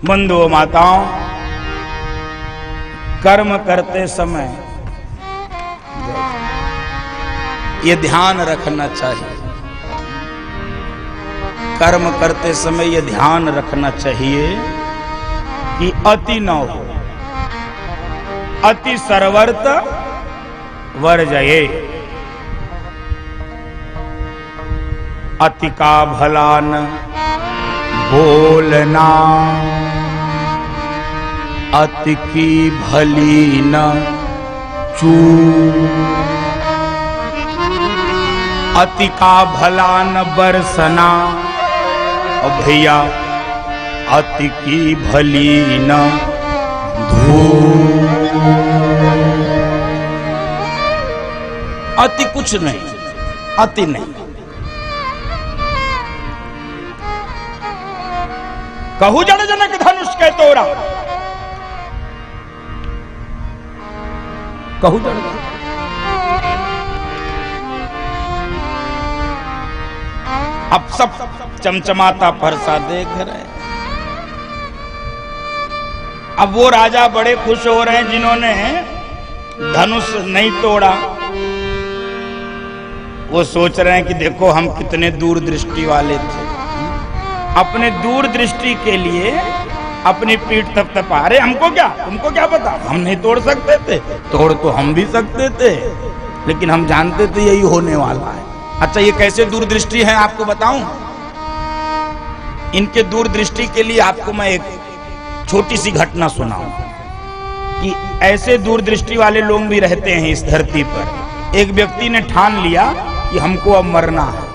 बंधुओं माताओं, कर्म करते समय ये ध्यान रखना चाहिए, कर्म करते समय ये ध्यान रखना चाहिए कि अति न हो, अति सर्वर्त वर्जये। अति का भला न बोलना, अति की भली न चूक, अति का भला न बरसना, और भैया अति की भली न धूप। अति कुछ नहीं, अति नहीं। कहू जड़ जनक धनुष के तोरा, कहू जड़ अब सब चमचमाता फरसा देख रहे हैं। अब वो राजा बड़े खुश हो रहे हैं जिन्होंने धनुष नहीं तोड़ा। वो सोच रहे हैं कि देखो हम कितने दूरदृष्टि वाले थे, अपने दूरदृष्टि के लिए अपनी पीठ थपथपा रहे। हमको क्या, तुमको क्या पता, हम नहीं तोड़ सकते थे, तोड़ तो हम भी सकते थे, लेकिन हम जानते थे यही होने वाला है। अच्छा, ये कैसे दूरदृष्टि है आपको बताऊं। इनके दूरदृष्टि के लिए आपको मैं एक छोटी सी घटना सुनाऊं कि ऐसे दूरदृष्टि वाले लोग भी रहते हैं इस धरती पर। एक व्यक्ति ने ठान लिया कि हमको अब मरना है,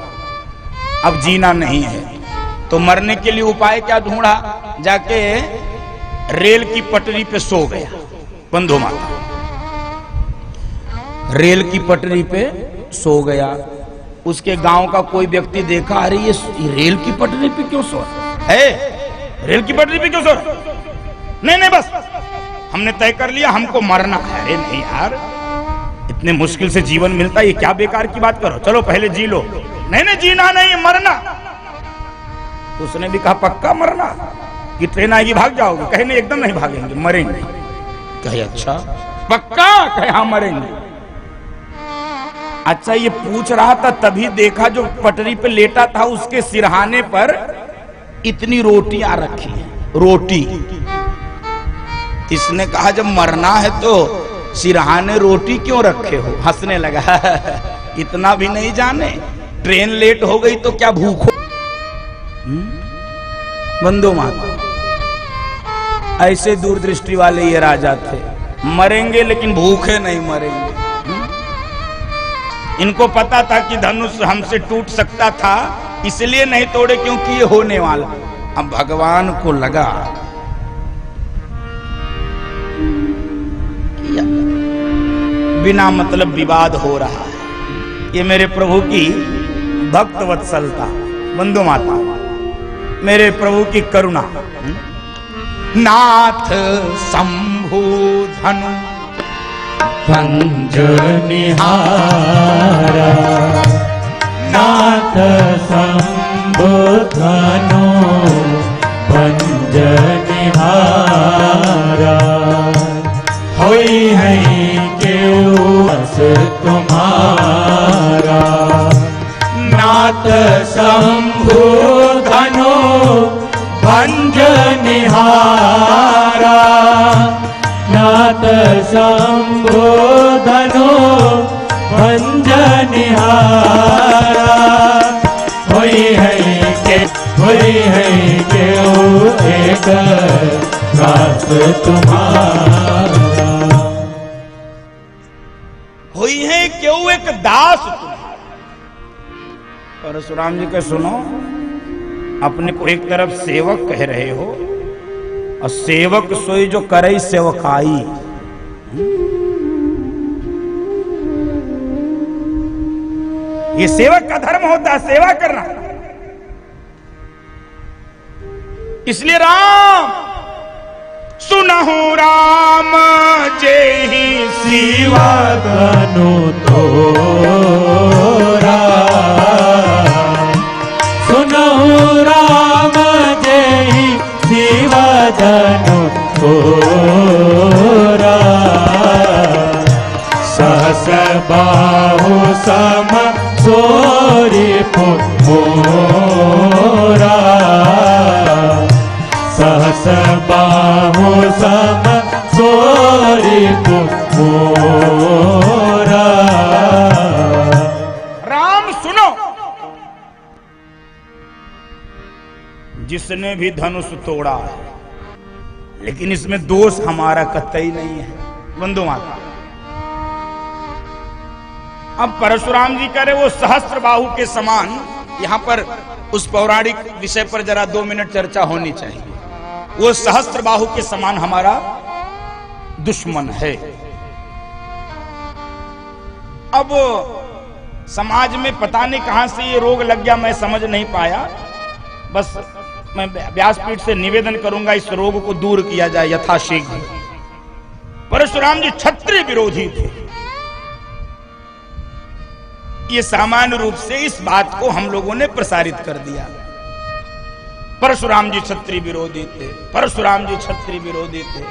अब जीना नहीं है, तो मरने के लिए उपाय क्या ढूंढा, जाके रेल की पटरी पे सो गया। बंधु माता, रेल की पटरी पे सो गया। उसके गांव का कोई व्यक्ति देखा, अरे ये रेल की पटरी पे क्यों सो है, रेल की पटरी पे क्यों सो रहा? नहीं बस हमने तय कर लिया हमको मरना है। अरे नहीं यार, इतने मुश्किल से जीवन मिलता है, ये क्या बेकार की बात करो, चलो पहले जी लो। नहीं जीना नहीं, मरना। उसने भी कहा पक्का मरना कि ट्रेन आएगी भाग जाओगे? कहे नहीं, एकदम नहीं भागेंगे, मरेंगे। कहे अच्छा पक्का? कहे हाँ मरेंगे। अच्छा, ये पूछ रहा था तभी देखा जो पटरी पे लेटा था उसके सिरहाने पर इतनी रोटियां रखी है, रोटी। इसने कहा जब मरना है तो सिरहाने रोटी क्यों रखे हो? हंसने लगा इतना भी नहीं जाने, ट्रेन लेट हो गई तो क्या भूखो? बंधु माता, ऐसे दूरदृष्टि वाले ये राजा थे, मरेंगे लेकिन भूखे नहीं मरेंगे। इनको पता था कि धनुष हमसे टूट सकता था, इसलिए नहीं तोड़े क्योंकि ये होने वाला। अब भगवान को लगा बिना मतलब विवाद हो रहा है, ये मेरे प्रभु की भक्त वत्सलता। बंधु माता, मेरे प्रभु की करुणा। नाथ शंभु धनु भंज निहारा, नाथ शंभु धनु भंज निहारा। होई है क्यों बस तुम्हारा, नाथ शंभु धनु भंज निहारा, नाथ शंभु धनु भंज निहारा। होई है क्यों एक दास तुम्हारा, हुई है क्यों एक दास तुम्हारा। परशुराम जी का सुनो, अपने को एक तरफ सेवक कह रहे हो और सेवक सोई जो करे सेवकाई। ये सेवक का धर्म होता है, सेवा करना। इसलिे राम सुनहु राम जेहि शिवा धनु तोरा, सुनहु राम जेहि शिवा धनु तोरा सहस बाहु सम सोरी मोरा सहस बाहु सम सोरी मोरा। राम सुनो, जिसने भी धनुष तोड़ा है, लेकिन इसमें दोष हमारा कतई नहीं है। बंधु माता, अब परशुराम जी कह रहे वो सहस्त्र बाहु के समान, यहां पर उस पौराणिक विषय पर जरा 2 मिनट चर्चा होनी चाहिए। वो सहस्त्र बाहु के समान हमारा दुश्मन है। अब समाज में पता नहीं कहां से ये रोग लग गया, मैं समझ नहीं पाया। बस मैं व्यासपीठ से निवेदन करूंगा इस रोग को दूर किया जाए यथाशीघ्र। परशुराम जी क्षत्रिय विरोधी थे, ये सामान्य रूप से इस बात को हम लोगों ने प्रसारित कर दिया। परशुराम जी क्षत्रिय विरोधी थे, परशुराम जी क्षत्रिय विरोधी थे।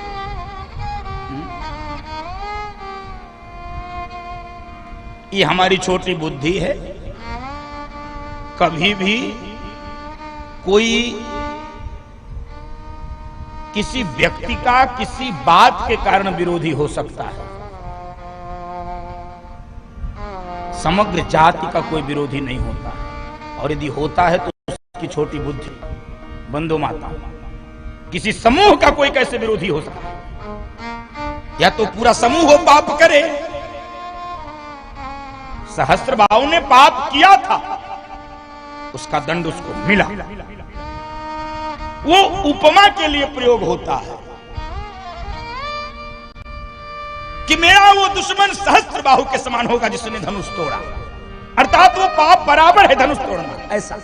ये हमारी छोटी बुद्धि है। कभी भी कोई किसी व्यक्ति का किसी बात के कारण विरोधी हो सकता है, समग्र जाति का कोई विरोधी नहीं होता है। और यदि होता है तो उसकी छोटी बुद्धि। बंधु माता, किसी समूह का कोई कैसे विरोधी हो सकता है? या तो पूरा समूह पाप करे। सहस्त्रबाहु ने पाप किया था, उसका दंड उसको मिला। वो उपमा के लिए प्रयोग होता है कि मेरा वो दुश्मन सहस्त्रबाहु के समान होगा जिसने धनुष तोड़ा, अर्थात वो पाप बराबर है धनुष तोड़ना। ऐसा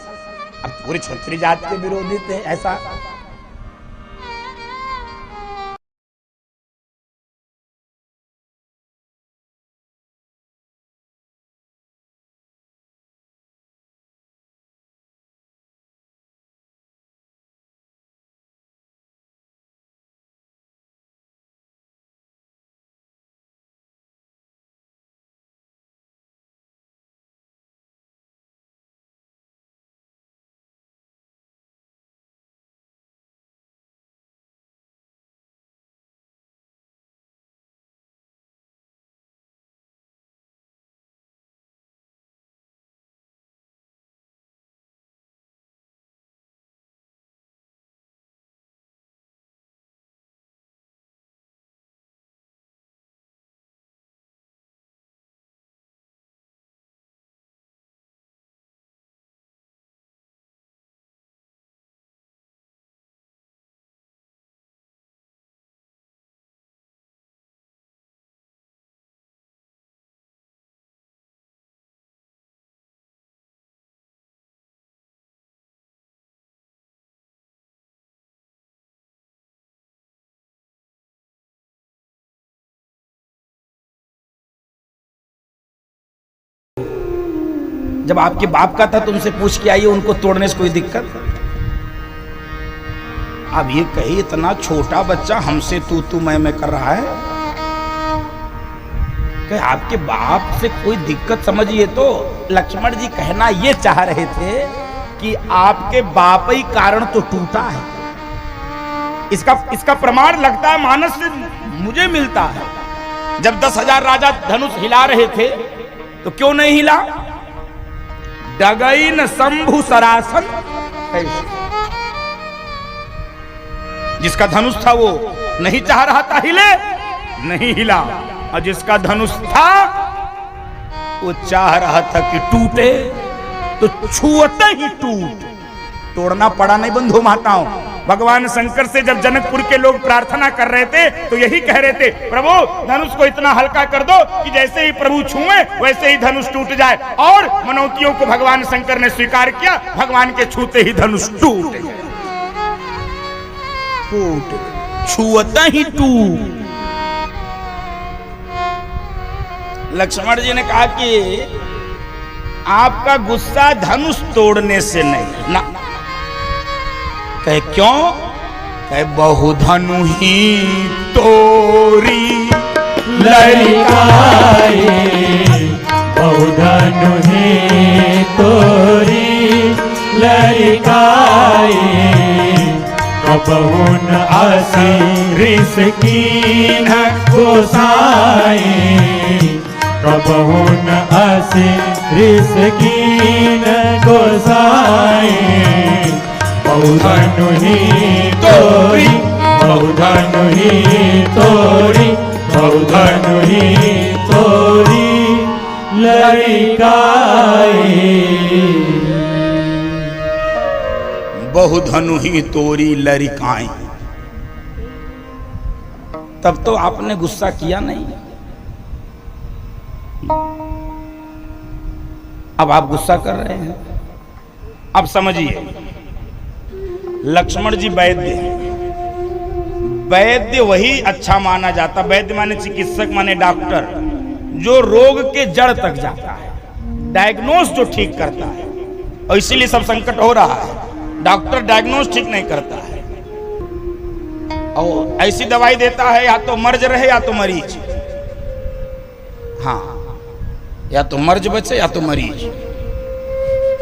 अब पूरी क्षत्रिय जाति के विरोधी थे, ऐसा जब आपके बाप का था तो उनसे पूछ के आइए, उनको तोड़ने से कोई दिक्कत? अब ये कही इतना छोटा बच्चा हमसे तू मैं कर रहा है कि आपके बाप से कोई दिक्कत समझिए। तो लक्ष्मण जी कहना ये चाह रहे थे कि आपके बाप ही कारण तो टूटा है। इसका प्रमाण लगता है मानस से मुझे मिलता है। जब 10,000 राजा धनुष हिला रहे थे तो क्यों नहीं हिला? डगई न शंभु सरासन, जिसका धनुष था वो नहीं चाह रहा था हिले, नहीं हिला। और जिसका धनुष था वो चाह रहा था कि टूटे, तो छुअते ही तोड़ना पड़ा। नहीं बंधु माताओं, भगवान शंकर से जब जनकपुर के लोग प्रार्थना कर रहे थे तो यही कह रहे थे, प्रभु धनुष को इतना हल्का कर दो कि जैसे ही प्रभु छुए वैसे ही धनुष टूट जाए। और मनौतियों को भगवान शंकर ने स्वीकार किया, भगवान के छूते ही धनुष टूट छुअता ही टूट। लक्ष्मण जी ने कहा कि आपका गुस्सा धनुष तोड़ने से नहीं ना। कहे क्यों? बहुधनु ही तोरी लड़काई, बहुधनु ही तोरी लड़काई, कबहु न आसी रिस कीन गोसाई, कबहु न आसी रिस कीन गोसाई, बहुधनु ही तोरी, बहुधनु ही तोरी, बहुधनु ही तोरी लड़काई। बहुधनु ही तोरी लड़काई। तब तो आपने गुस्सा किया नहीं, अब आप गुस्सा कर रहे हैं। अब समझिए, लक्ष्मण जी वैद्य हैं। वैद्य वही अच्छा माना जाता, वैद्य माने चिकित्सक माने डॉक्टर, जो रोग के जड़ तक जाता है, डायग्नोस जो ठीक करता है। और इसीलिए सब संकट हो रहा है, डॉक्टर डायग्नोस ठीक नहीं करता है और ऐसी दवाई देता है या तो मर्ज रहे या तो मरीज। हाँ, या तो मर्ज बचे या तो मरीज।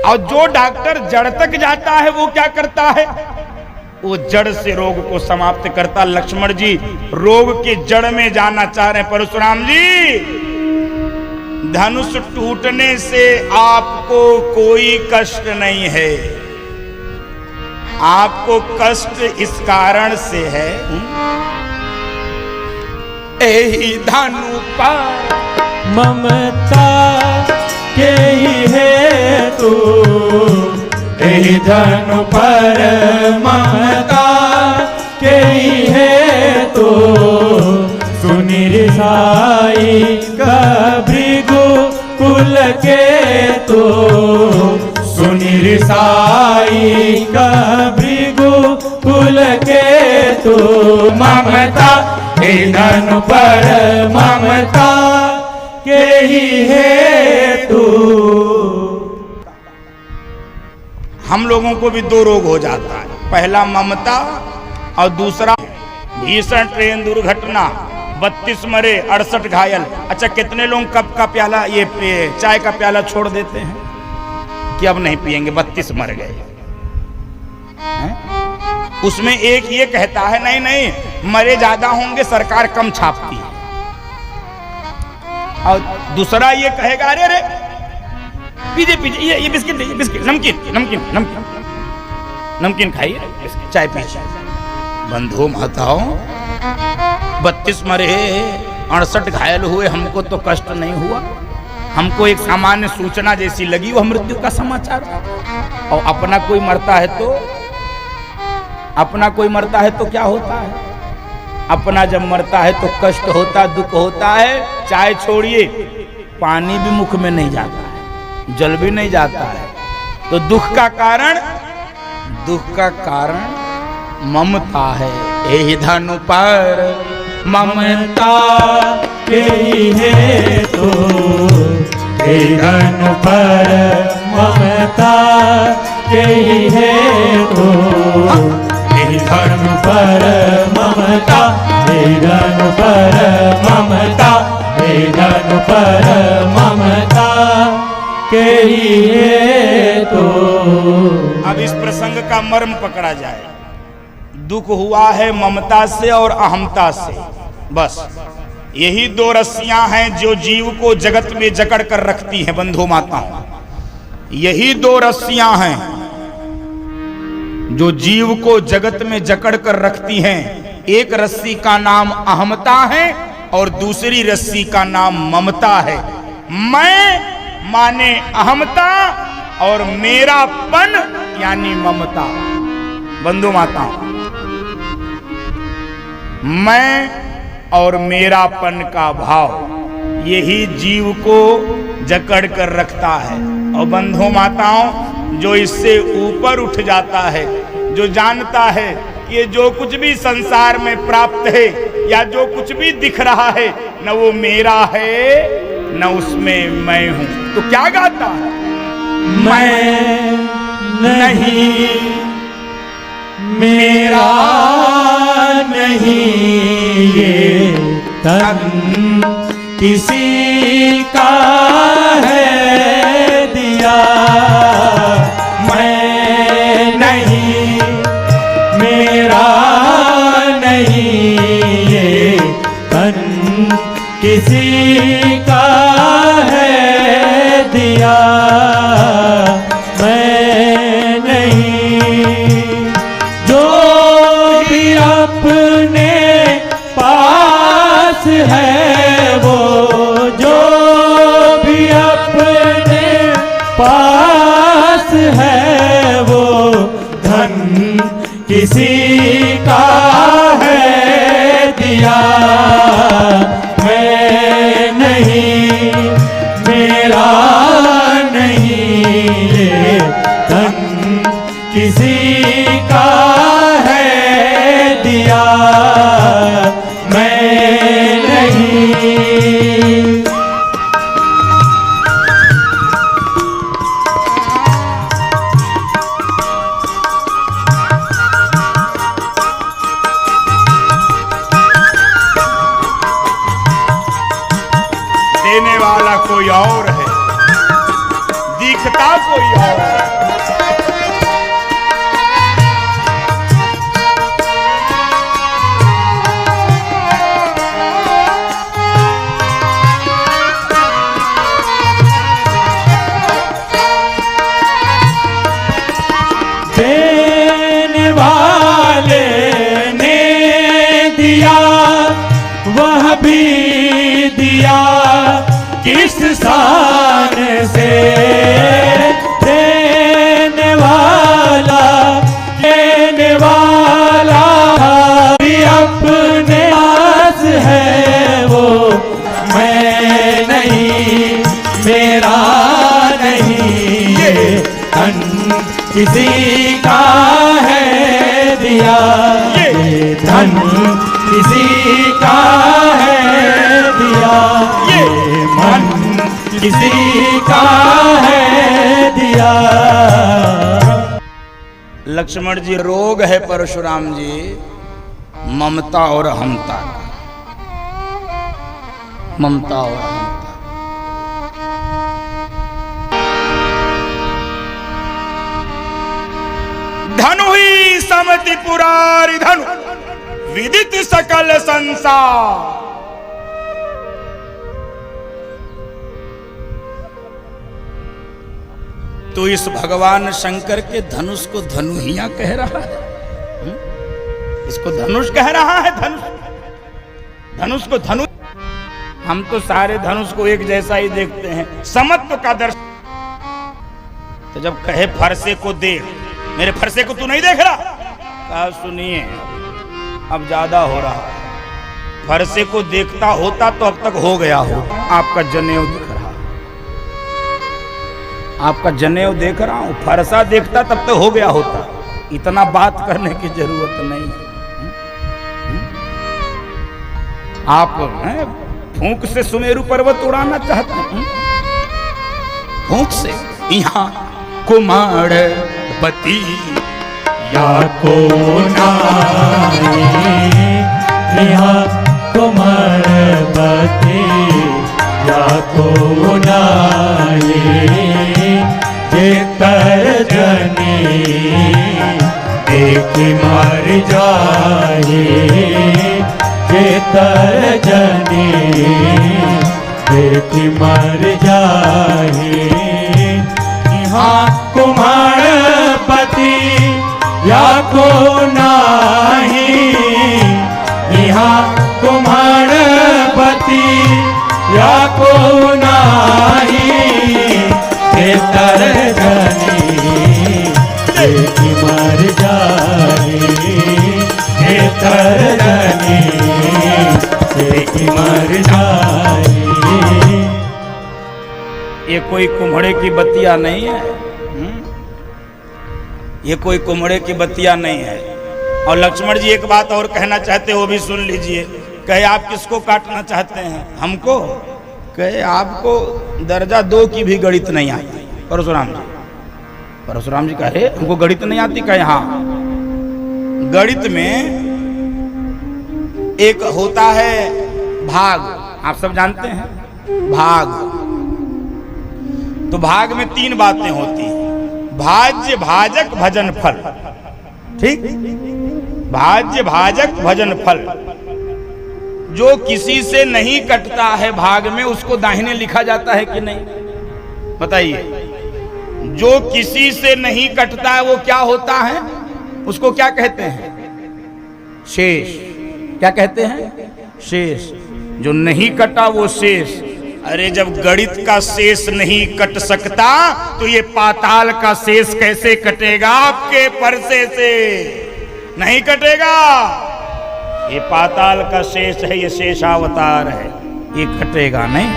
और जो डॉक्टर जड़ तक जाता है वो क्या करता है, वो जड़ से रोग को समाप्त करता। लक्ष्मण जी रोग के जड़ में जाना चाह रहे हैं। परशुराम जी, धनुष टूटने से आपको कोई कष्ट नहीं है, आपको कष्ट इस कारण से है, एही धनु पर ममता के ही है तू, एही धनु पर ममता के ही है तू, सुनी रिसाई का भृगु कुल के तू, सुनी रिसाई का भृगु कुल के तू, ममता हे धनु पर ममता के ही है तू। हम लोगों को भी दो रोग हो जाता है, पहला ममता और दूसरा भीषण ट्रेन दुर्घटना, 32 मरे 68 घायल। अच्छा, कितने लोग कप का प्याला, ये चाय का प्याला छोड़ देते हैं कि अब नहीं पिएंगे, 32 मर गए। उसमें एक ये कहता है नहीं नहीं मरे ज्यादा होंगे, सरकार कम छापती है। और दूसरा ये कहेगा अरे अरे पीजिए पीजिए, ये बिस्किट, ये बिस्किट, नमकीन नमकीन नमकीन नमकीन खाइए, चाय पीजिए। बंधु माताओं, 32 मरे 68 घायल हुए, हमको तो कष्ट नहीं हुआ, हमको एक सामान्य सूचना जैसी लगी, वह मृत्यु का समाचार। और अपना कोई मरता है तो, अपना कोई मरता है तो क्या होता है, अपना जब मरता है तो कष्ट होता, दुख होता है। चाय छोड़िए, पानी भी मुख में नहीं जाता है, जल भी नहीं जाता है। तो दुख का कारण ममता है। यही धनु पर ममता के ही है तो, यही धनु पर ममता के ही है तो, यही धनु पर ममता, यही धनु पर ममता, यही धनु पर ममता के ही है तो। अब इस प्रसंग का मर्म पकड़ा जाए। दुख हुआ है ममता से और अहमता से, बस यही दो रस्सियां हैं जो जीव को जगत में जकड़ कर रखती हैं। बंधु माताओं, यही दो रस्सियां हैं जो जीव को जगत में जकड़ कर रखती हैं। एक रस्सी का नाम अहमता है और दूसरी रस्सी का नाम ममता है। मैं माने अहमता और मेरापन यानी ममता। बंधु माताओं, मैं और मेरापन का भाव यही जीव को जकड़ कर रखता है। और बंधु माताओं, जो इससे ऊपर उठ जाता है, जो जानता है कि ये जो कुछ भी संसार में प्राप्त है या जो कुछ भी दिख रहा है, न वो मेरा है न उसमें मैं हूं, तो क्या गाता है? मैं नहीं मेरा नहीं ये तन किसी का है दिया मैं नहीं, मेरा नहीं ये तन किसी का है दिया मैं नहीं। जो भी अपने पास है वो, जो भी अपने पास है वो धन किसी का है दिया मैं नहीं, मेरा नहीं ये धन किसी का है दिया मैं नहीं। देने वाला कोई और है, दिखता कोई और है। देने वाले ने दिया वह भी दिया किस शान से, देने वाला भी अपने पास है वो मैं नहीं, मेरा नहीं ये धन किसी का है दिया ये धन किसी का है दिया ये मन किसी का है दिया। लक्ष्मण जी, रोग है परशुराम जी ममता और हमता का, ममता और हमता। धनु ही समति पुरारी धनु विदित सकल संसार। तो इस भगवान शंकर के धनुष को धनुहिया कह रहा है, इसको धनुष कह रहा है। धनुष को धनुष, हम तो सारे धनुष को एक जैसा ही देखते हैं, समत्व का दर्शन। तो जब कहे फरसे को देख, मेरे फरसे को तू नहीं देख रहा, कहा सुनिए अब ज्यादा हो रहा है। फरसे को देखता होता तो अब तक हो गया हो। आपका जनेऊ दिख रहा, आपका जनेऊ देख रहा हूं, फरसा देखता तब तक हो गया होता। इतना बात करने की जरूरत नहीं है। आप फूंक से सुमेरु पर्वत उड़ाना चाहते हैं, फूंक से। यहाँ कुमारपति या को नाई, यहाँ कुमारपति या को नाई, जे कर जनी देख मर जाए, जे कर जनी देख मर जाए। यहाँ कुमारपति या को नाही, यहाँ कुमारपति या को नाही, तर जनी देखी मर जाए, तर जनी देखी मर जाए। ये कोई कुम्हड़े की बत्तियां नहीं है, ये कोई कुम्हड़े की बत्तियां नहीं है। और लक्ष्मण जी एक बात और कहना चाहते, वो भी सुन लीजिए। कहे आप किसको काटना चाहते हैं? हमको। कहे आपको दर्जा 2 की भी गणित नहीं आती। परशुराम जी, परशुराम जी कहे हमको गणित नहीं आती? कहे हाँ, गणित में एक होता है भाग, आप सब जानते हैं भाग। तो भाग में 3 बातें होती हैं, भाज्य भाजक भजन फल। ठीक, भाज्य भाजक भजन फल। जो किसी से नहीं कटता है भाग में, उसको दाहिने लिखा जाता है कि नहीं, बताइए। जो किसी से नहीं कटता है वो क्या होता है, उसको क्या कहते हैं, शेष। क्या कहते हैं, शेष। जो नहीं कटा वो शेष। अरे जब गणित का शेष नहीं कट सकता तो ये पाताल का शेष कैसे कटेगा, आपके परसे से नहीं कटेगा। ये पाताल का शेष है, ये शेषावतार है, ये कटेगा नहीं।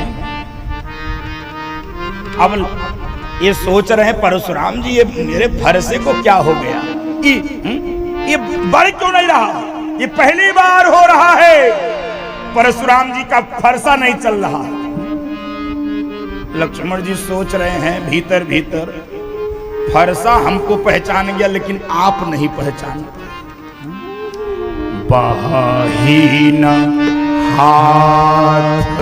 अब ये सोच रहे हैं परशुराम जी, ये मेरे फरसे को क्या हो गया, ये बढ़ क्यों नहीं रहा, ये पहली बार हो रहा है, परशुराम जी का फरसा नहीं चल रहा। लक्ष्मण जी सोच रहे हैं भीतर भीतर, फरसा हमको पहचान गया लेकिन आप नहीं पहचानते। बाहीन हाथ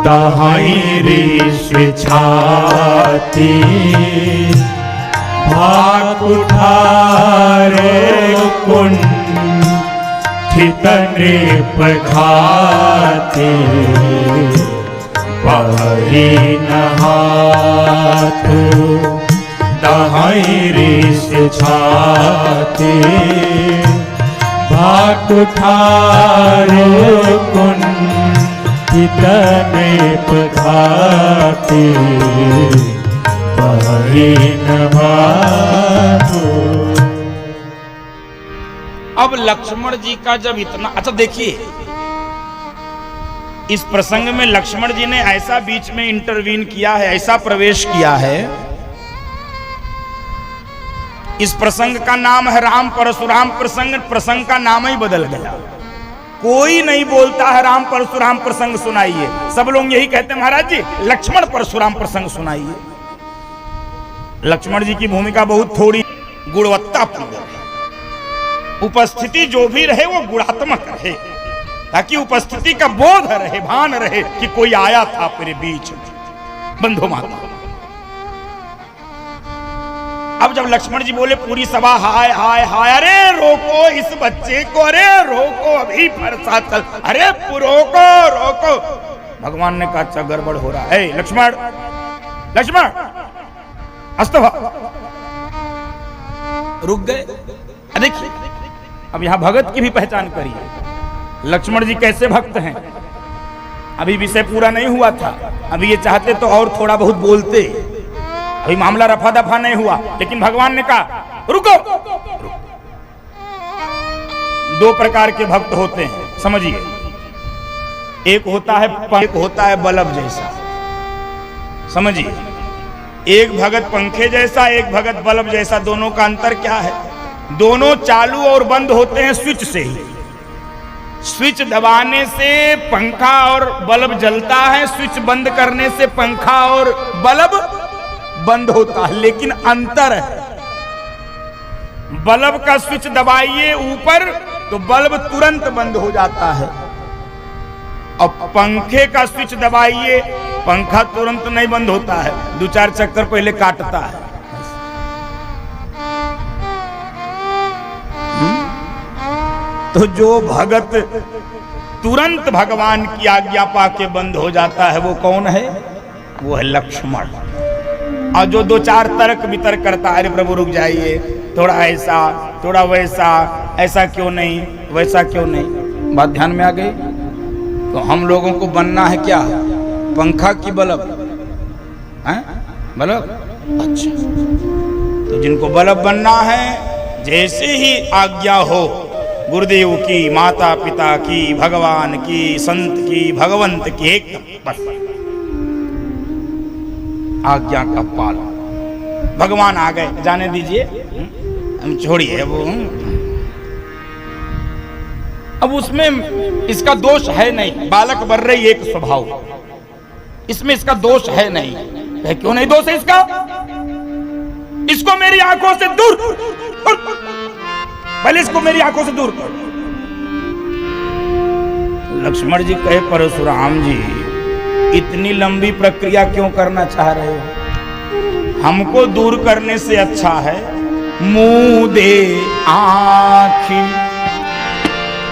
दाहिनी ऋष छाती, भाग उठारे कुंठित नृप घाती। बाहीन हाथ दाहिनी ऋष छाती, भाग उठारे कुंठित नृप घाती। बाहीन हाथ। अब लक्ष्मण जी का जब इतना, अच्छा देखिए इस प्रसंग में लक्ष्मण जी ने ऐसा बीच में इंटरवीन किया है, ऐसा प्रवेश किया है। इस प्रसंग का नाम है राम परशुराम प्रसंग, प्रसंग का नाम ही बदल गया। कोई नहीं बोलता है राम परशुराम प्रसंग सुनाइए, सब लोग यही कहते हैं महाराज जी लक्ष्मण परशुराम प्रसंग सुनाइए। लक्ष्मण जी की भूमिका बहुत थोड़ी गुणवत्तापूर्ण है, उपस्थिति जो भी रहे वो गुणात्मक रहे, ताकि उपस्थिति का बोध रहे, भान रहे कि कोई आया था मेरे बीच। बंधु माता, अब जब लक्ष्मण जी बोले पूरी सभा हाय हाय हाय, अरे रोको इस बच्चे को, अरे रोको अभी फरसा चल, अरे रोको रोको। भगवान ने कहा अच्छा गड़बड़ हो रहा है, लक्ष्मण लक्ष्मण अस्तवा, रुक गए। देखिए अब यहां भगत की भी पहचान करिए, लक्ष्मण जी कैसे भक्त हैं। अभी विषय पूरा नहीं हुआ था, अभी ये चाहते तो और थोड़ा बहुत बोलते, अभी मामला रफा दफा नहीं हुआ, लेकिन भगवान ने कहा रुको। 2 प्रकार के भक्त होते हैं, समझिए। एक होता है बल्ब जैसा, समझिए। एक भगत पंखे जैसा, एक भगत बल्ब जैसा। दोनों का अंतर क्या है, दोनों चालू और बंद होते हैं स्विच से ही। स्विच दबाने से पंखा और बल्ब जलता है, स्विच बंद करने से पंखा और बल्ब बंद होता है, लेकिन अंतर है। बल्ब का स्विच दबाइए ऊपर तो बल्ब तुरंत बंद हो जाता है, और पंखे का स्विच दबाइए पंखा तुरंत नहीं बंद होता है, 2-4 चक्कर पहले काटता है। तो जो भगत तुरंत भगवान की आज्ञा पाके बंद हो जाता है वो कौन है, वो है लक्ष्मण। और जो 2-4 तर्क वितर्क करता है, अरे प्रभु रुक जाइए, थोड़ा ऐसा थोड़ा वैसा, ऐसा क्यों नहीं वैसा क्यों नहीं, बात ध्यान में आ गई। तो हम लोगों को बनना है क्या, पंखा की बल्ब हैं, बल्ब। अच्छा, तो जिनको बल्ब बनना है, जैसे ही आज्ञा हो गुरुदेव की, माता पिता की, भगवान की, संत की, भगवंत की, एकदम बस आज्ञा का पालन। भगवान आ गए, जाने दीजिए, हम छोड़िए वो। अब उसमें इसका दोष है नहीं, बालक बर रही एक स्वभाव, इसमें इसका दोष है नहीं। है क्यों नहीं दोष है इसका, इसको मेरी आंखों से दूर पहले इसको मेरी आंखों से दूर कर। लक्ष्मण जी कहे परशुराम जी इतनी लंबी प्रक्रिया क्यों करना चाह रहे हो? हमको दूर करने से अच्छा है मुंह दे आँखी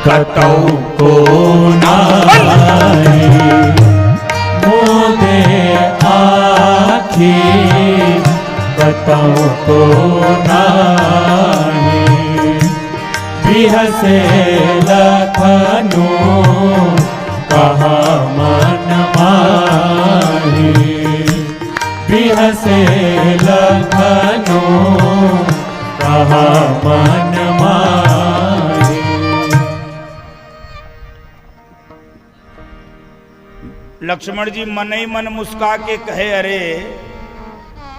कतौ को नाहि, मुँह दे आँखि कतौ को नाहि। बिहसे लखनू कहा मन माही, बिहसे लखनू कहा मन माही। लक्ष्मण जी मन ही मन मुस्का के कहे अरे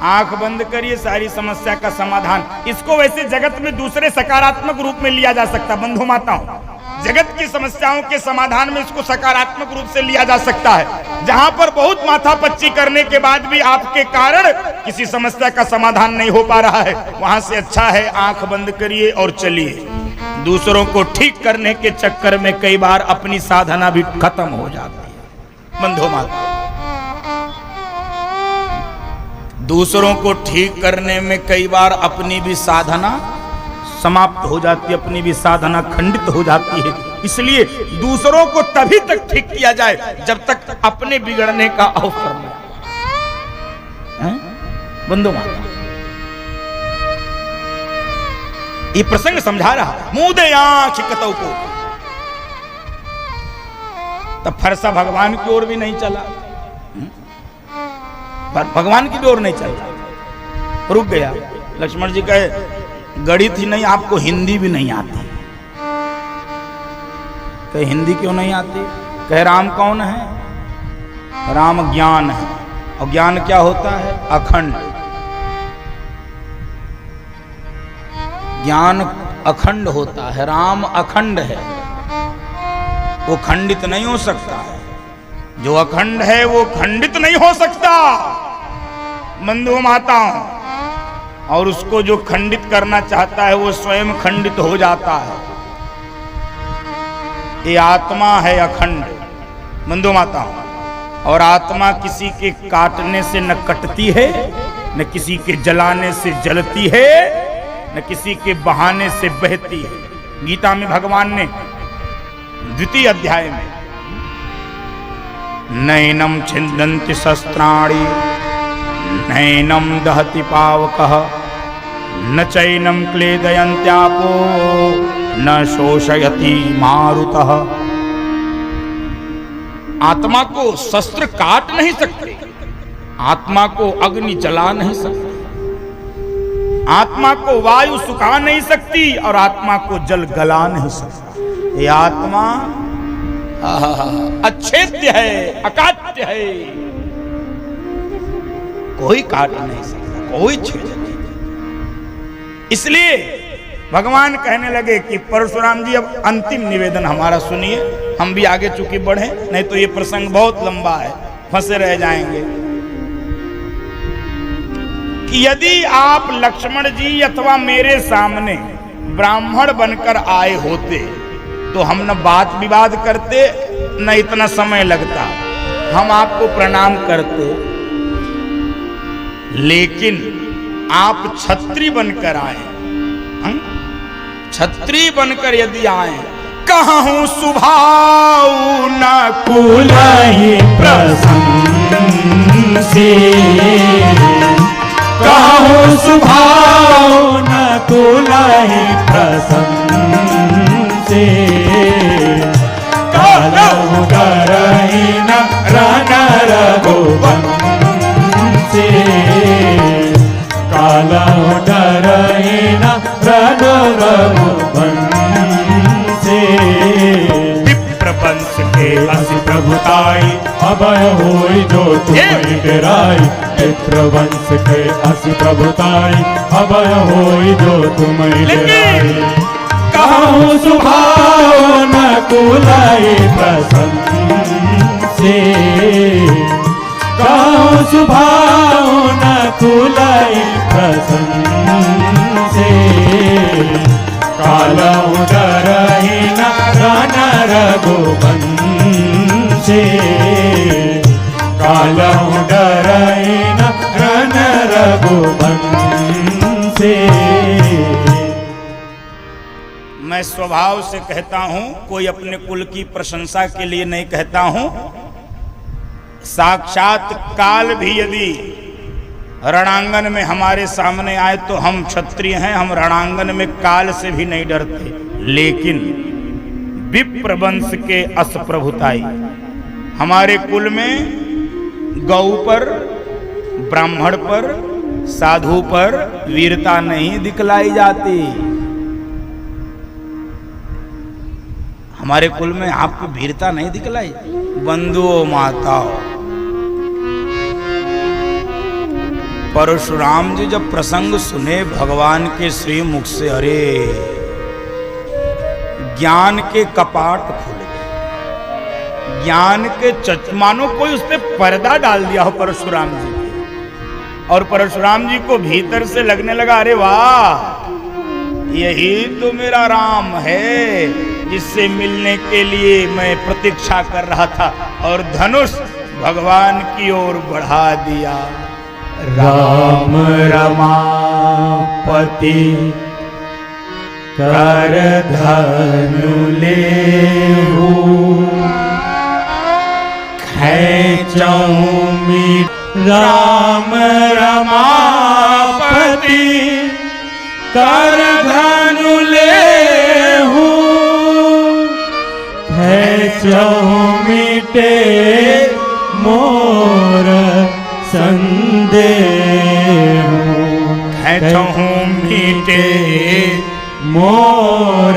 आंख बंद करिए, सारी समस्या का समाधान। इसको वैसे जगत में दूसरे सकारात्मक रूप में लिया जा सकता। बंधु माताओं, जगत की समस्याओं के समाधान में इसको सकारात्मक रूप से लिया जा सकता है। जहां पर बहुत माथापच्ची करने के बाद भी आपके कारण किसी समस्या का समाधान नहीं हो पा रहा है, वहां से अच्छा है आंख बंद करिए और चलिए। दूसरों को ठीक करने के चक्कर में कई बार अपनी साधना भी खत्म हो जाती है। बंधु माता, दूसरों को ठीक करने में कई बार अपनी भी साधना समाप्त हो जाती है, अपनी भी साधना खंडित हो जाती है। इसलिए दूसरों को तभी तक ठीक किया जाए जब तक अपने बिगड़ने का अवसर मिले। बंधु माता, ये प्रसंग समझा रहा मुंह दे आँख कतौ को, तब फरसा भगवान की ओर भी नहीं चला, भगवान की भी ओर नहीं चला, रुक गया। लक्ष्मण जी कहे गणित ही नहीं आपको हिंदी भी नहीं आती। कहे हिंदी क्यों नहीं आती? कहे राम कौन है? राम ज्ञान है, और ज्ञान क्या होता है? अखंड। ज्ञान अखंड होता है, राम अखंड है, वो खंडित नहीं हो सकता है। जो अखंड है वो खंडित नहीं हो सकता बंधु माताओं, और उसको जो खंडित करना चाहता है वो स्वयं खंडित हो जाता है। ये आत्मा है अखंड बंधु माताओं, और आत्मा किसी के काटने से न कटती है, न किसी के जलाने से जलती है, न किसी के बहाने से बहती है। गीता में भगवान ने द्वितीय अध्याय में नैनम छिन्दन्ति शस्त्राणि नैनम दहति पावकः न चैनम क्लेदयन्त्यापो न शोषयति मारुतः। आत्मा को शस्त्र काट नहीं सकते, आत्मा को अग्नि जला नहीं सकती, आत्मा को वायु सुखा नहीं सकती, और आत्मा को जल गला नहीं सकता। ये आत्मा अच्छेद्य है, अकाट्य है, कोई काट नहीं सकता, कोई छेद नहीं। इसलिए भगवान कहने लगे कि परशुराम जी अब अंतिम निवेदन हमारा सुनिए, हम भी आगे चूंकि बढ़े, नहीं तो ये प्रसंग बहुत लंबा है, फंसे रह जाएंगे। कि यदि आप लक्ष्मण जी अथवा मेरे सामने ब्राह्मण बनकर आए होते तो हम न बात विवाद करते, न इतना समय लगता, हम आपको प्रणाम करते। लेकिन आप छत्री बनकर आए, छत्री बनकर यदि आए, कहूं सुभाव न कुलहि प्रसन्न से, कहूं सुभाव न कुलहि प्रसन्न से। कालहु डरहि न रन रघुवंश से, कालहु डरहि न रन रघुवंश से। विप्रवंश के असि प्रभुताई अभय होई जो तुम्हें डराई। विप्रवंश के असि प्रभुताई अभय होई जो तुम्हें डराई। कहूं सुभाव न कुलहि प्रसन्न से, कहूं सुभाव न कुलहि प्रसन्न से। कालहु डरहि न रन रघुवंशी कालहु डरहि न रन रघुवंशी। मैं स्वभाव से कहता हूं, कोई अपने कुल की प्रशंसा के लिए नहीं कहता हूं। साक्षात काल भी यदि रणांगन में हमारे सामने आए तो हम क्षत्रिय हैं, हम रणांगन में काल से भी नहीं डरते। लेकिन विप्र वंश के असप्रभुताई, हमारे कुल में गौ पर, ब्राह्मण पर, साधु पर वीरता नहीं दिखलाई जाती। हमारे कुल में आपको वीरता नहीं दिखलाई। बंधुओं माताओं, परशुराम जी जब प्रसंग सुने भगवान के श्री मुख से, अरे ज्ञान के कपाट खुल गए, ज्ञान के मानो कोई उस पे पर्दा डाल दिया हो परशुराम जी के, और परशुराम जी को भीतर से लगने लगा, अरे वाह, यही तो मेरा राम है जिससे मिलने के लिए मैं प्रतीक्षा कर रहा था। और धनुष भगवान की ओर बढ़ा दिया। राम रमापति कर धनु लेहु खेचहु मीट। राम रमापति कर धनु लेहु खेचहु मीटे मोर संदेहु। खेचहु मीटे मोर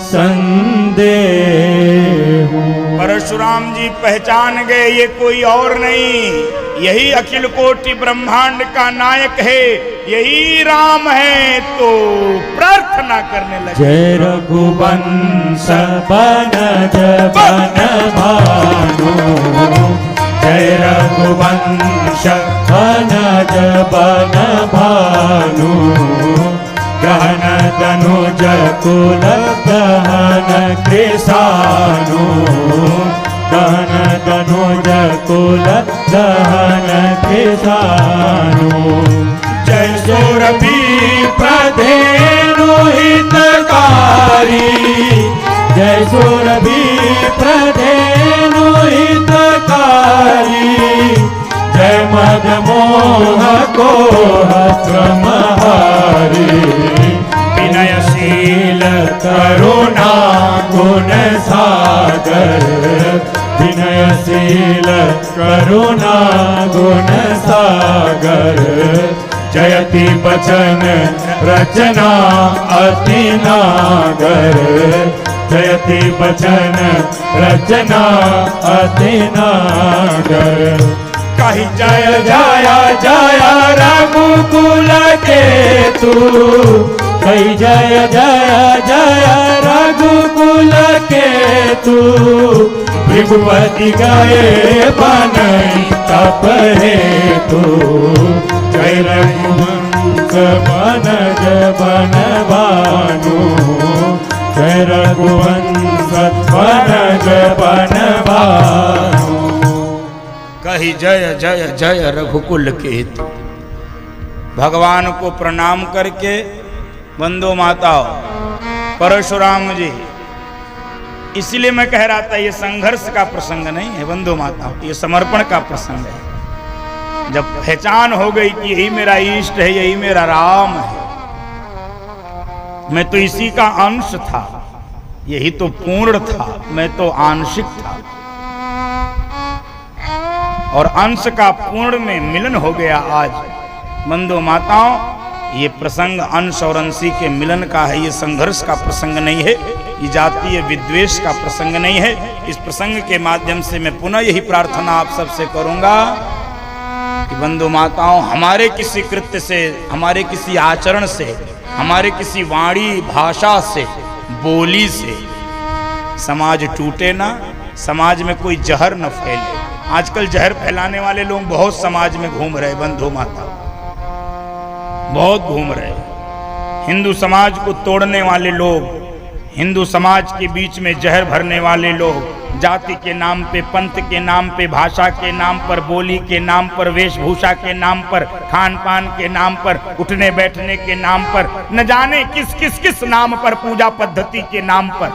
संदेहु। परशुराम जी पहचान गए ये कोई और नहीं, यही अखिल कोटि ब्रह्मांड का नायक है, यही राम है। तो प्रार्थना करने लगे, जय रघुवंश बनज बन भानु जय रघुवंश बनज बन भानु गहन तनुज कुल गहन कृषानु गहन तनुज कुल गहन कृषानु। जय सुरभि प्रधेनु हितकारी जय सुरभि प्रधेनु हितकारी जय मद मोह को क्रमहारी विनयशील करुणा गुण सागर विनयशील करुणा गुण सागर जयति बचन रचना अति नागर जयति बचन रचना अति नागर। कही जय जय जय रघुकुल के तू कही जय जय जय रघुकुल के तू भृगुपति गए बनई तप हेतु जय रघुवंश बनज बन भानु जय रघुवंश बनज बन भानु। कही जय जय जय रघुकुल के हेतु। भगवान को प्रणाम करके बंधु माताओं, परशुराम जी, इसलिए मैं कह रहा था ये संघर्ष का प्रसंग नहीं है बंधु माताओं, ये समर्पण का प्रसंग है। जब पहचान हो गई कि यही मेरा इष्ट है, यही मेरा राम है, मैं तो इसी का अंश था, यही तो पूर्ण था, मैं तो आंशिक था, और अंश का पूर्ण में मिलन हो गया। आज बंधु माताओं, ये प्रसंग अंश और अंशी के मिलन का है, ये संघर्ष का प्रसंग नहीं है, ये जातीय विद्वेष का प्रसंग नहीं है। इस प्रसंग के माध्यम से मैं पुनः यही प्रार्थना आप सबसे करूंगा कि बंधु माताओं, हमारे किसी कृत्य से, हमारे किसी आचरण से, हमारे किसी वाणी भाषा से, बोली से समाज टूटे ना, समाज में कोई जहर न फैले। आजकल जहर फैलाने वाले लोग बहुत समाज में घूम रहे, बंधु माता बहुत घूम रहे। हिंदू समाज को तोड़ने वाले लोग, हिंदू समाज के बीच में जहर भरने वाले लोग, जाति के नाम पे, पंथ के नाम पे, भाषा के नाम पर, बोली के नाम पर, वेशभूषा के नाम पर, खान पान के नाम पर, उठने बैठने के नाम पर, न जाने किस किस किस नाम पर, पूजा पद्धति के नाम पर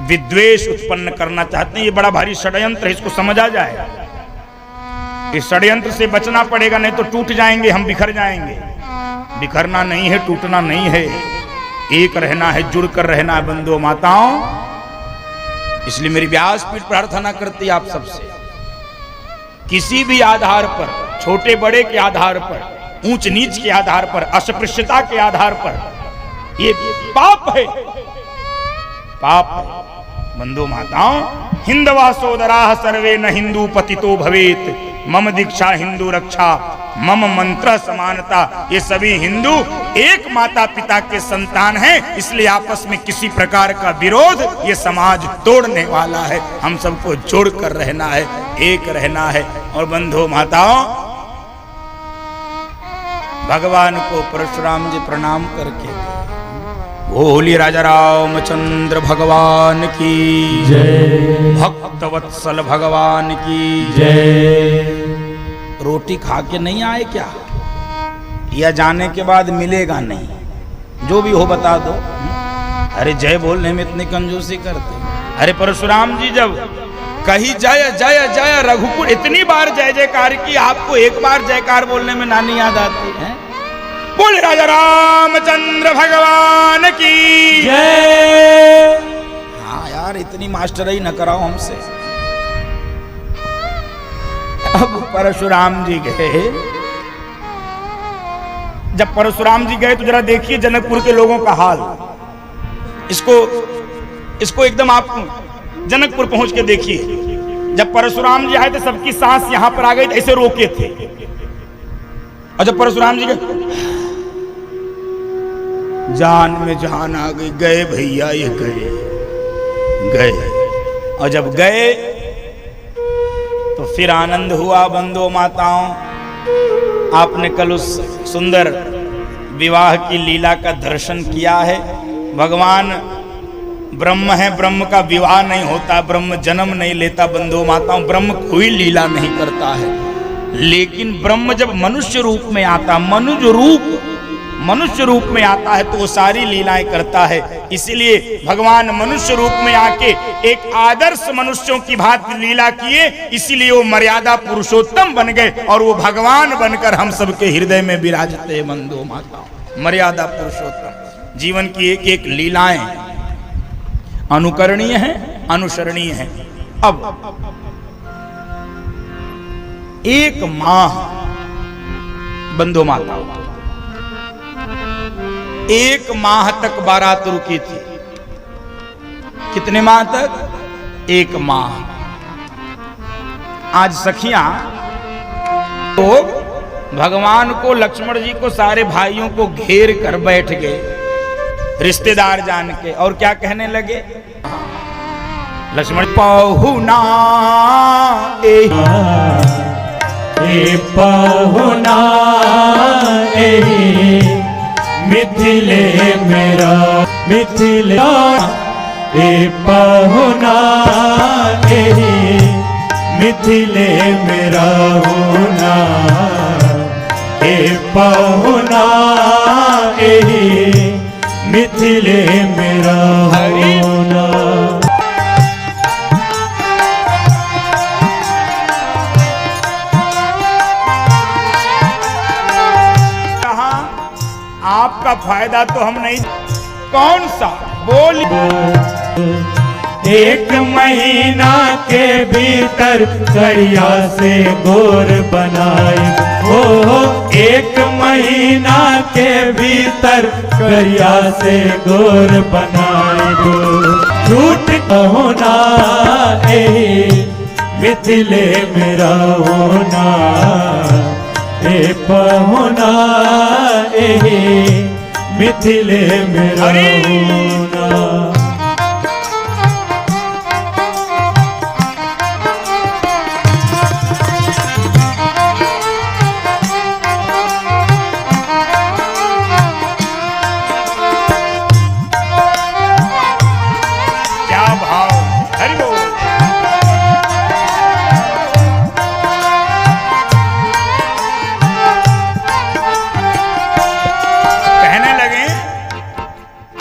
विद्वेष उत्पन्न करना चाहते हैं। ये बड़ा भारी षड्यंत्र है, इसको समझ आ जाए। इस षड्यंत्र से बचना पड़ेगा, नहीं तो टूट जाएंगे, हम बिखर जाएंगे। बिखरना नहीं है, टूटना नहीं है, एक रहना है, जुड़कर रहना है बंधुओं माताओं। इसलिए मेरी व्यासपीठ प्रार्थना करती है आप सबसे, किसी भी आधार पर, छोटे बड़े के आधार पर, ऊंच नीच के आधार पर, अस्पृश्यता के आधार पर, ये पाप है, पाप है बंधु माताओं। हिंदवा सोदराः सर्वे न हिंदू पतितो भवेत, मम दीक्षा हिंदू रक्षा, मम मंत्र समानता। ये सभी हिंदू एक माता पिता के संतान हैं, इसलिए आपस में किसी प्रकार का विरोध ये समाज तोड़ने वाला है। हम सबको जोड़कर रहना है, एक रहना है। और बंधु माताओं, भगवान को परशुराम जी प्रणाम करके बोलिए राजा रामचंद्र भगवान की जय, भक्त वत्सल भगवान की जय। रोटी खा के नहीं आए क्या, या जाने के बाद मिलेगा नहीं? जो भी हो बता दो। अरे जय बोलने में इतनी कंजूसी करते। अरे परशुराम जी जब कही जय जय जय रघुकुल, इतनी बार जय जयकार की, आपको एक बार जयकार बोलने में नानी याद आती है? बोले राजा रामचंद्र भगवान की जय। हाँ यार, इतनी मास्टरी न कराओ हमसे। अब परशुराम जी गए, जब परशुराम जी गए तो जरा देखिए जनकपुर के लोगों का हाल। इसको एकदम आप जनकपुर पहुंच के देखिए। जब परशुराम जी आए तो सबकी सांस यहां पर आ गई, ऐसे रोके थे। और जब परशुराम जी जान में जान आ गई, गए भैया, ये गए। और जब गए तो फिर आनंद हुआ बंधुओं माताओं। आपने कल उस सुंदर विवाह की लीला का दर्शन किया है। भगवान ब्रह्म है, ब्रह्म का विवाह नहीं होता, ब्रह्म जन्म नहीं लेता बंधुओं माताओं, ब्रह्म कोई लीला नहीं करता है। लेकिन ब्रह्म जब मनुष्य रूप में आता, मनुष्य रूप में आता है तो वो सारी लीलाएं करता है। इसीलिए भगवान मनुष्य रूप में आके एक आदर्श मनुष्यों की भांति लीला किए, इसीलिए वो मर्यादा पुरुषोत्तम बन गए और वो भगवान बनकर हम सबके हृदय में विराजते हैं बंधुओं माताओं। मर्यादा पुरुषोत्तम। जीवन की एक एक लीलाएं अनुकरणीय हैं, अनुसरणीय हैं। अब एक माह बंधुओं माताओं, एक माह तक बारात रुकी थी। कितने माह तक? एक माह। आज सखियां तो भगवान को, लक्ष्मण जी को, सारे भाइयों को घेर कर बैठ गए, रिश्तेदार जान के, और क्या कहने लगे? लक्ष्मण पहुना पहुना मिथिले मेरा मिथिले पहुना मिथिले मेरा होना पहुना मिथिले मेरा होना। आपका फायदा तो हम नहीं, कौन सा बोल? एक महीना के भीतर करिया से गोर बनाए हो, एक महीना के भीतर करिया से गोर बनाए हो। झूठ होना मिथिले मेरा होना पहुना मिथिले मेरा होना।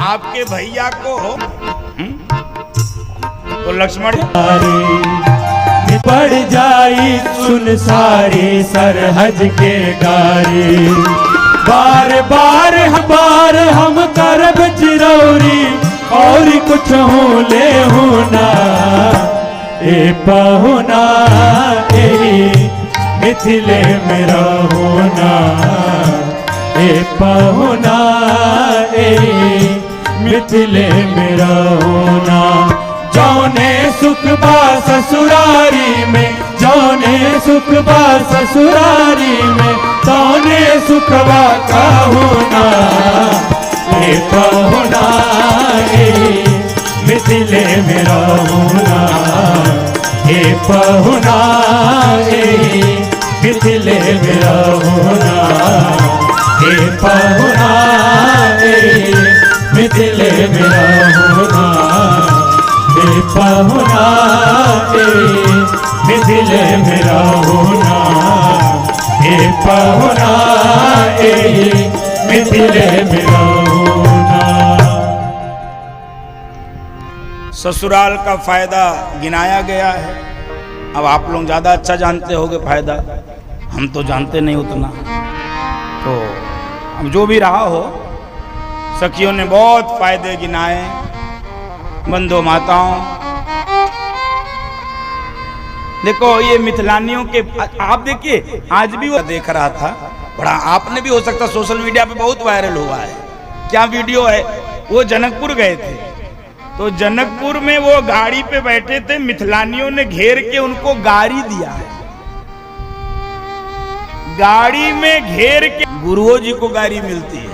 आपके भैया को तो लक्ष्मण पड़ जाई सुन सारी सरहद के गारी, बार बार हम करब चिरौरी और कुछ हूँ ले होना ए पहुना ए मिथिले मेरा होना ए पहुना ए मिथिले मेरा होना। जौने सुख बा ससुरारी में, जौने सुख बा ससुरारी में, तौने सुखवा का होना ए पहुना ए मिथिले मेरा होना ए पहुना ए मिथिले मेरा होना ए पहुना ए मिथिले मेरा होना ए पहुना ए मिथिले मेरा होना ए पहुना ए मिथिले मेरा होना। ससुराल का फायदा गिनाया गया है। अब आप लोग ज्यादा अच्छा जानते होगे फायदा, हम तो जानते नहीं उतना। तो अब जो भी रहा हो, सखियों ने बहुत फायदे गिनाए। बंधु माताओं, देखो ये मिथिलानियों के, आप देखिए आज भी वो देख रहा था, बड़ा आपने भी हो सकता सोशल मीडिया पे बहुत वायरल हुआ है। क्या वीडियो है, वो जनकपुर गए थे, तो जनकपुर में वो गाड़ी पे बैठे थे, मिथिलानियों ने घेर के उनको गाड़ी दिया है। गाड़ी में घेर के गुरुओं जी को गाड़ी मिलती है,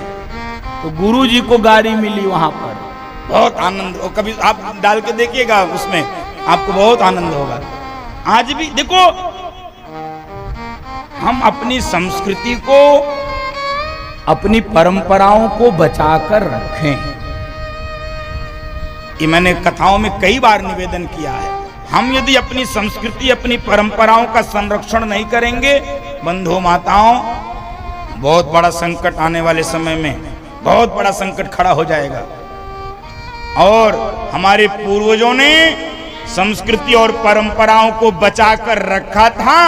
तो गुरु जी को गाड़ी मिली वहां पर, बहुत आनंद। और कभी आप डाल के देखिएगा, उसमें आपको बहुत आनंद होगा। आज भी देखो, हम अपनी संस्कृति को, अपनी परंपराओं को बचाकर रखें। ये मैंने कथाओं में कई बार निवेदन किया है। हम यदि अपनी संस्कृति, अपनी परंपराओं का संरक्षण नहीं करेंगे, बंधु माताओं, बहुत बड़ा संकट आने वाले समय में बहुत बड़ा संकट खड़ा हो जाएगा। और हमारे पूर्वजों ने संस्कृति और परंपराओं को बचाकर रखा था,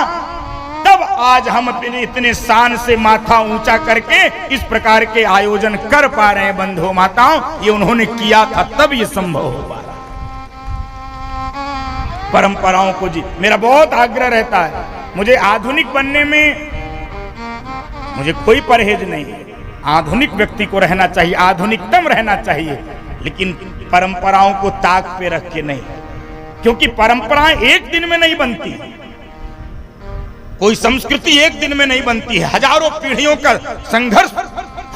तब आज हम अपने इतने शान से माथा ऊंचा करके इस प्रकार के आयोजन कर पा रहे हैं। बंधु माताओं, ये उन्होंने किया था, तब ये संभव हो पा रहा। परंपराओं को जी मेरा बहुत आग्रह रहता है। मुझे आधुनिक बनने में मुझे कोई परहेज नहीं है। आधुनिक व्यक्ति को रहना चाहिए, आधुनिकतम रहना चाहिए, लेकिन परंपराओं को ताक पे रख के नहीं, क्योंकि परंपराएं एक दिन में नहीं बनती। कोई संस्कृति एक दिन में नहीं बनती है। हजारों पीढ़ियों का संघर्ष,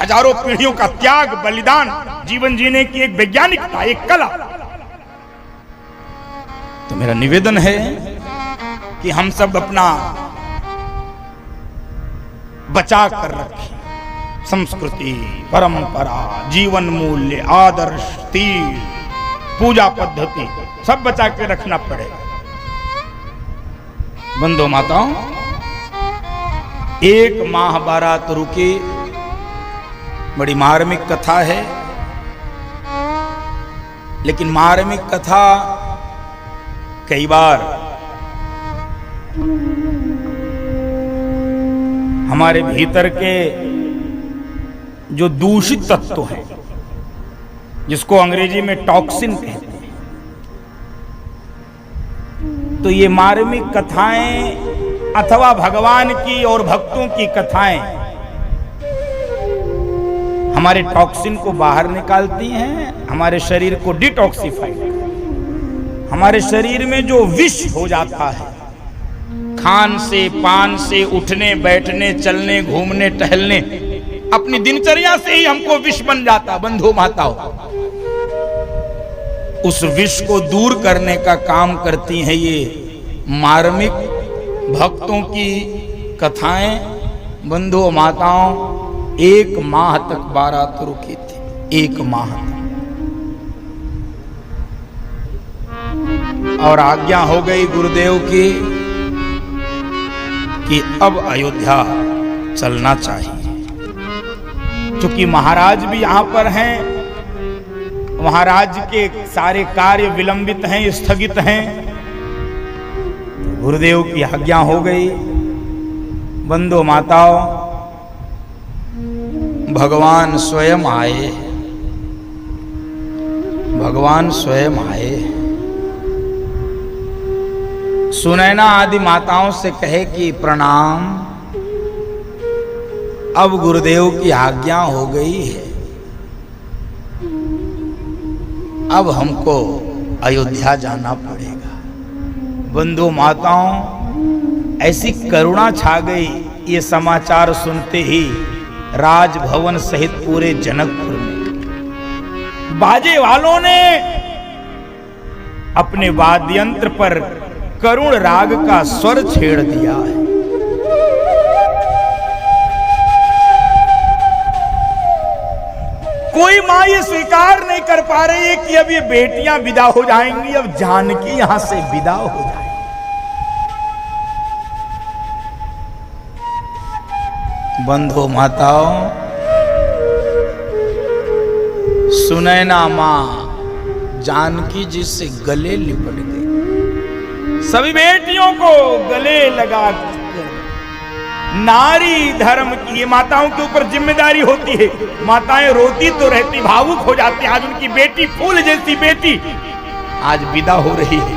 हजारों पीढ़ियों का त्याग, बलिदान, जीवन जीने की एक वैज्ञानिकता, एक कला। तो मेरा निवेदन है कि हम सब अपना बचा कर रखें। संस्कृति, परंपरा, जीवन मूल्य, आदर्श, तीर, पूजा पद्धति सब बचा के रखना पड़ेगा। बंधु माताओं, एक माह बारात रुकी, बड़ी मार्मिक कथा है। लेकिन मार्मिक कथा कई बार हमारे भीतर के जो दूषित तत्व हैं, जिसको अंग्रेजी में टॉक्सिन कहते हैं, तो ये मार्मिक कथाएं अथवा भगवान की और भक्तों की कथाएं हमारे टॉक्सिन को बाहर निकालती हैं, हमारे शरीर को डिटॉक्सिफाई, हमारे शरीर में जो विष हो जाता है, खान से, पान से, उठने बैठने, चलने घूमने टहलने, अपनी दिनचर्या से ही हमको विष बन जाता। बंधु माताओं, उस विष को दूर करने का काम करती हैं ये मार्मिक भक्तों की कथाएं। बंधु माताओं, एक माह तक बारात रुकी थी, एक माह तक, और आज्ञा हो गई गुरुदेव की कि अब अयोध्या चलना चाहिए। क्योंकि महाराज भी यहां पर हैं, महाराज के सारे कार्य विलंबित हैं, स्थगित हैं। गुरुदेव की आज्ञा हो गई। बंधु माताओं, भगवान स्वयं आए, भगवान स्वयं आए। सुनैना आदि माताओं से कहे कि प्रणाम, अब गुरुदेव की आज्ञा हो गई है, अब हमको अयोध्या जाना पड़ेगा। बंधु माताओं, ऐसी करुणा छा गई ये समाचार सुनते ही राजभवन सहित पूरे जनकपुर में। बाजे वालों ने अपने वाद्यंत्र पर करुण राग का स्वर छेड़ दिया है। कोई मां ये स्वीकार नहीं कर पा रही है कि अब ये बेटियां विदा हो जाएंगी, अब जानकी यहां से विदा हो जाएगी। बंधु माताओं, सुनैना मां जानकी जी से गले लिपट गई। सभी बेटियों को गले लगा नारी धर्म की ये माताओं के ऊपर जिम्मेदारी होती है। माताएं रोती तो रहती, भावुक हो जाती। आज उनकी बेटी, फूल जैसी बेटी, आज विदा हो रही है।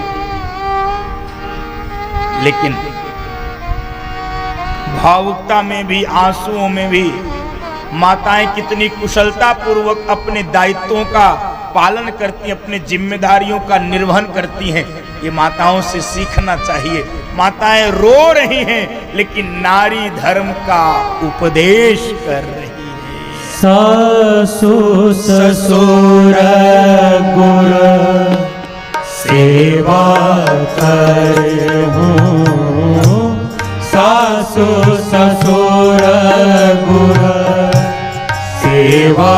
लेकिन भावुकता में भी, आंसुओं में भी माताएं कितनी कुशलता पूर्वक अपने दायित्वों का पालन करती, अपने जिम्मेदारियों का निर्वहन करती हैं। ये माताओं से सीखना चाहिए। माताएं रो रही हैं लेकिन नारी धर्म का उपदेश कर रही है। सासु ससुर गुर सेवा करहूं, सासु ससुर गुर सेवा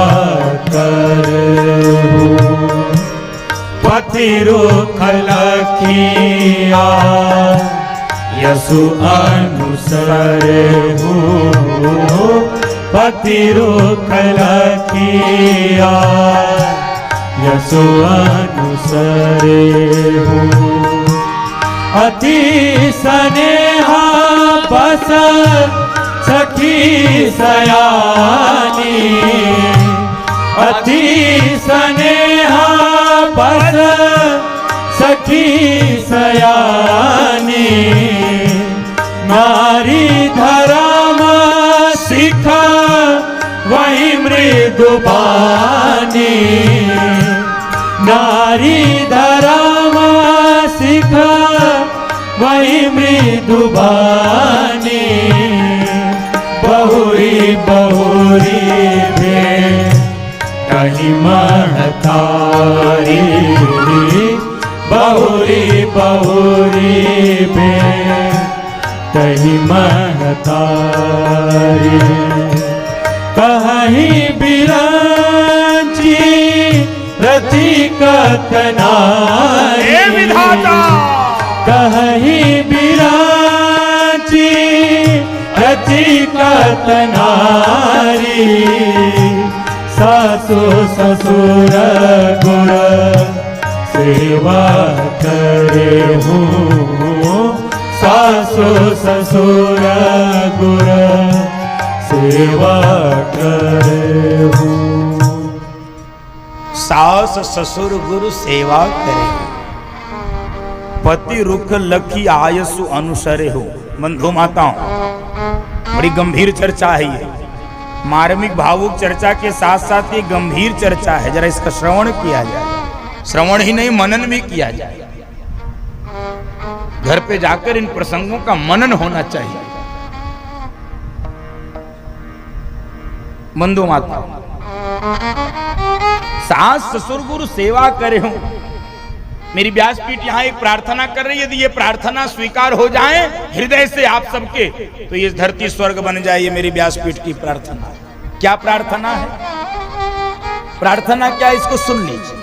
करहूं। पति रुख लखिया यसु अनुसरहूं, पति रुख लखिया यसु अनुसरहूं। अति स्नेहा बस सखी सयानी, अति स्नेहा बस सखी सयानी। नारी धर्म सिख वही मृदुबानी, नारी धर्म सिख वही मृदुबानी। बहुरी बहुरी भे कहीं महतारी, बहुरी बहुरी बे कहीं महतारी। कहीं बिरांची रति कतनारी, कहीं बिरांची रति कतनारी। सासु ससुर गुर सेवा करहूं, सासु ससुर गुर सेवा करहूं। सास ससुर गुरु सेवा करे, पति रुख लखी आयसु अनुसरे हो। बंधु माताओं, बड़ी गंभीर चर्चा है ये, मार्मिक भावुक चर्चा के साथ साथ ये गंभीर चर्चा है। जरा इसका श्रवण किया जाए, श्रवण ही नहीं मनन भी किया जाए। घर पे जाकर इन प्रसंगों का मनन होना चाहिए। बंधु माताओं, सास ससुर गुरु सेवा करे हूं। मेरी व्यासपीठ यहाँ एक प्रार्थना कर रही है। यदि ये प्रार्थना स्वीकार हो जाए हृदय से आप सबके, तो ये धरती स्वर्ग बन जाए। ये मेरी व्यासपीठ की प्रार्थना। क्या प्रार्थना है? प्रार्थना क्या, इसको सुन लीजिए।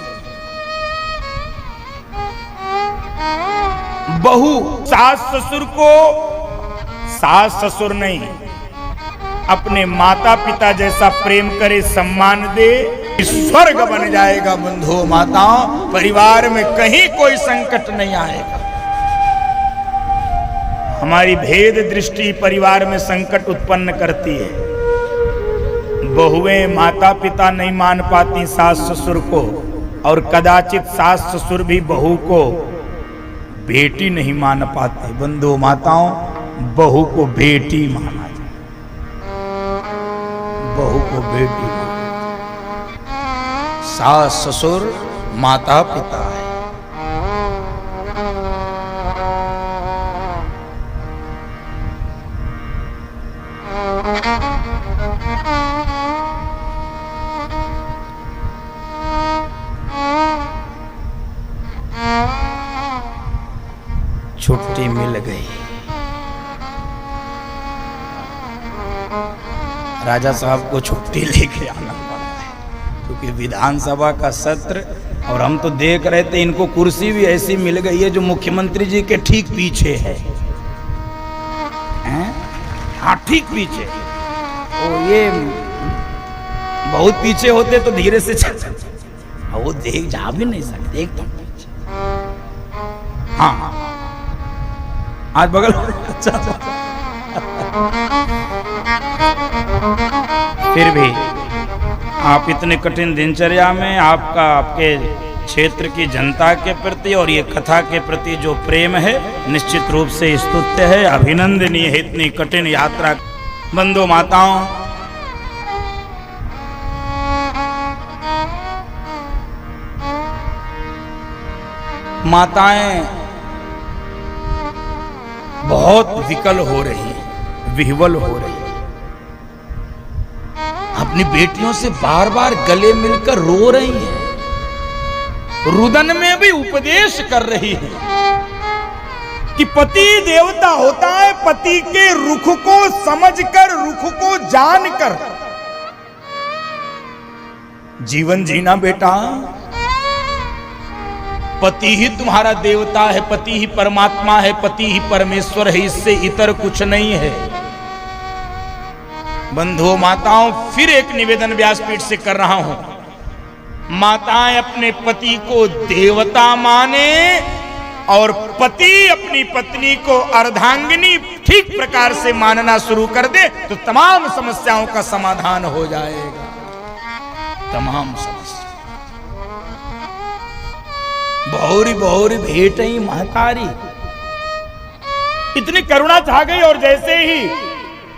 बहू सास ससुर को सास ससुर नहीं, अपने माता पिता जैसा प्रेम करे, सम्मान दे, स्वर्ग बन जाएगा बंधुओं माताओं, परिवार में कहीं कोई संकट नहीं आएगा। हमारी भेद दृष्टि परिवार में संकट उत्पन्न करती है। बहुएं माता पिता नहीं मान पाती सास ससुर को, और कदाचित सास ससुर भी बहू को बेटी नहीं मान पाते। बंधुओं माताओं, बहू को बेटी माना जाए, बहू को बेटी माना जाए। सास ससुर माता पिता है। छुट्टी मिल गई। राजा साहब को छुट्टी लेके आना पड़ा है, क्योंकि विधानसभा का सत्र, और हम तो देख रहे थे इनको कुर्सी भी ऐसी मिल गई है जो मुख्यमंत्री जी के ठीक पीछे है। हाँ, ठीक पीछे। ओ ये बहुत पीछे होते तो धीरे से चल, वो देख जा भी नहीं सकते एकदम पीछे। हाँ, आज बगल। अच्छा, फिर भी आप इतने कठिन दिनचर्या में आपका आपके क्षेत्र की जनता के प्रति और ये कथा के प्रति जो प्रेम है निश्चित रूप से स्तुत्य है, अभिनंदनीय है। इतनी कठिन यात्रा बंधु माताओं, माताएं बहुत विकल हो रही हैं, विह्वल हो रही हैं। अपनी बेटियों से बार बार गले मिलकर रो रही हैं, रुदन में भी उपदेश कर रही है कि पति देवता होता है, पति के रुख को समझकर, रुख को जानकर जीवन जीना बेटा। पति ही तुम्हारा देवता है, पति ही परमात्मा है, पति ही परमेश्वर है, इससे इतर कुछ नहीं है। बंधुओं माताओं, फिर एक निवेदन व्यासपीठ से कर रहा हूं। माताएं अपने पति को देवता माने और पति अपनी पत्नी को अर्धांगिनी ठीक प्रकार से मानना शुरू कर दे तो तमाम समस्याओं का समाधान हो जाएगा। तमाम समस्या बहुरी बहुरी भेट ही महतारी, इतनी करुणा छा गई। और जैसे ही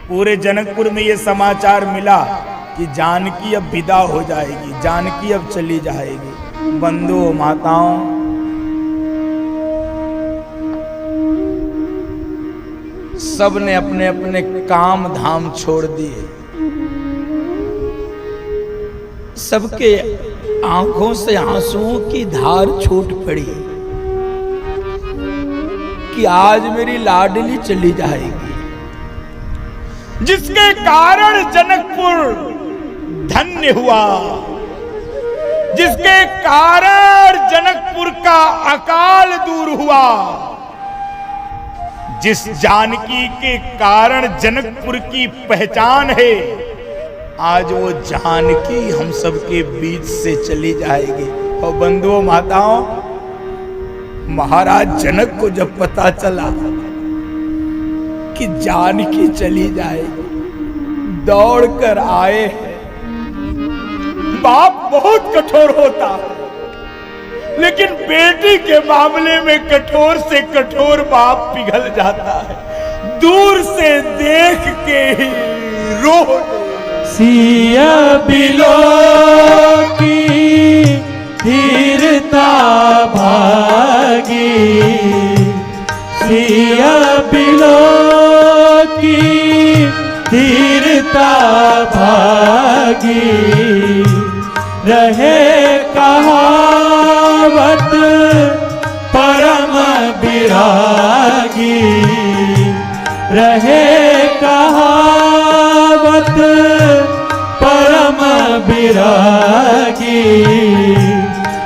पूरे जनकपुर में ये समाचार मिला कि जानकी अब विदा हो जाएगी, जानकी अब चली जाएगी, बंधुओं माताओं, सब ने अपने अपने काम धाम छोड़ दिए। सबके आंखों से आंसुओं की धार छूट पड़ी कि आज मेरी लाडली चली जाएगी, जिसके कारण जनकपुर धन्य हुआ, जिसके कारण जनकपुर का अकाल दूर हुआ, जिस जानकी के कारण जनकपुर की पहचान है, आज वो जानकी हम सबके बीच से चली जाएगी। और बंधुओं माताओं, महाराज जनक को जब पता चला कि जानकी चली जाएगी, दौड़कर आए। बाप बहुत कठोर होता है, लेकिन बेटी के मामले में कठोर से कठोर बाप पिघल जाता है। दूर से देख के ही रो। सिया बिलो की धीरता भागी, सिया बिलो की धीरता भागी, रहे कहावत परम विरागी, रहे कहावत परम विरागी,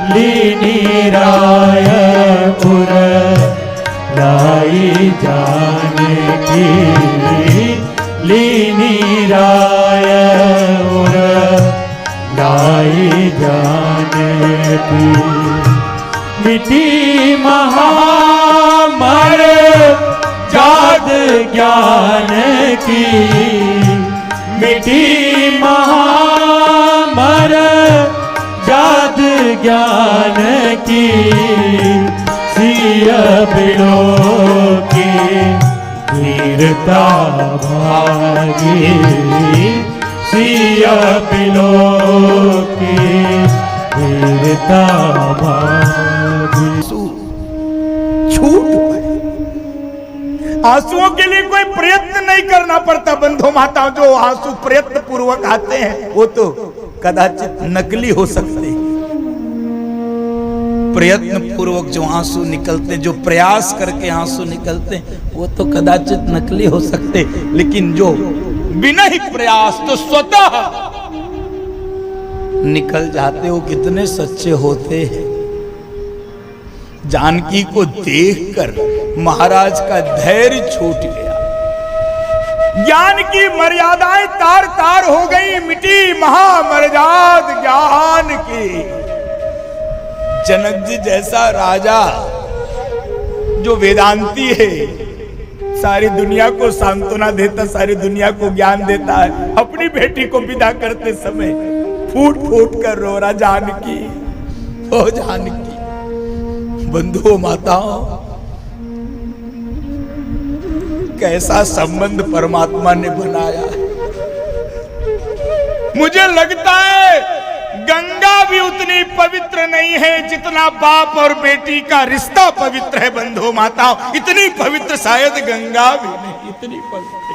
लीनी राय पुर लाई जानकी, लीनी राय पुर आई जाने की, मिटी महामर जात ज्ञान की, मिटी महामर जात ज्ञान की, सिया बिलो की वीरता भागी, सिया बिलो की वीरता भागी। छूट गए। आंसुओं के लिए कोई प्रयत्न नहीं करना पड़ता बंधु माताओं, जो आंसू प्रयत्न पूर्वक आते हैं वो तो कदाचित नकली हो सकते हैं। प्रयत्न पूर्वक जो आंसू निकलते, जो प्रयास करके आंसू निकलते वो तो कदाचित नकली हो सकते, लेकिन जो बिना ही प्रयास तो स्वतः निकल जाते वो कितने सच्चे होते हैं। जानकी को देखकर महाराज का धैर्य छूट गया, ज्ञान की मर्यादाएं तार तार हो गई, मिटी महामर्याद ज्ञान की। जनक जी जैसा राजा जो वेदांती है, सारी दुनिया को सांत्वना देता, सारी दुनिया को ज्ञान देता है, अपनी बेटी को विदा करते समय फूट फूट कर रो रहा, जानकी ओ जानकी। बंधुओं माताओं, कैसा संबंध परमात्मा ने बनाया है। मुझे लगता है गंगा भी उतनी पवित्र नहीं है जितना बाप और बेटी का रिश्ता पवित्र है। बंधुओं माताओं, इतनी पवित्र शायद गंगा भी नहीं, इतनी पवित्र।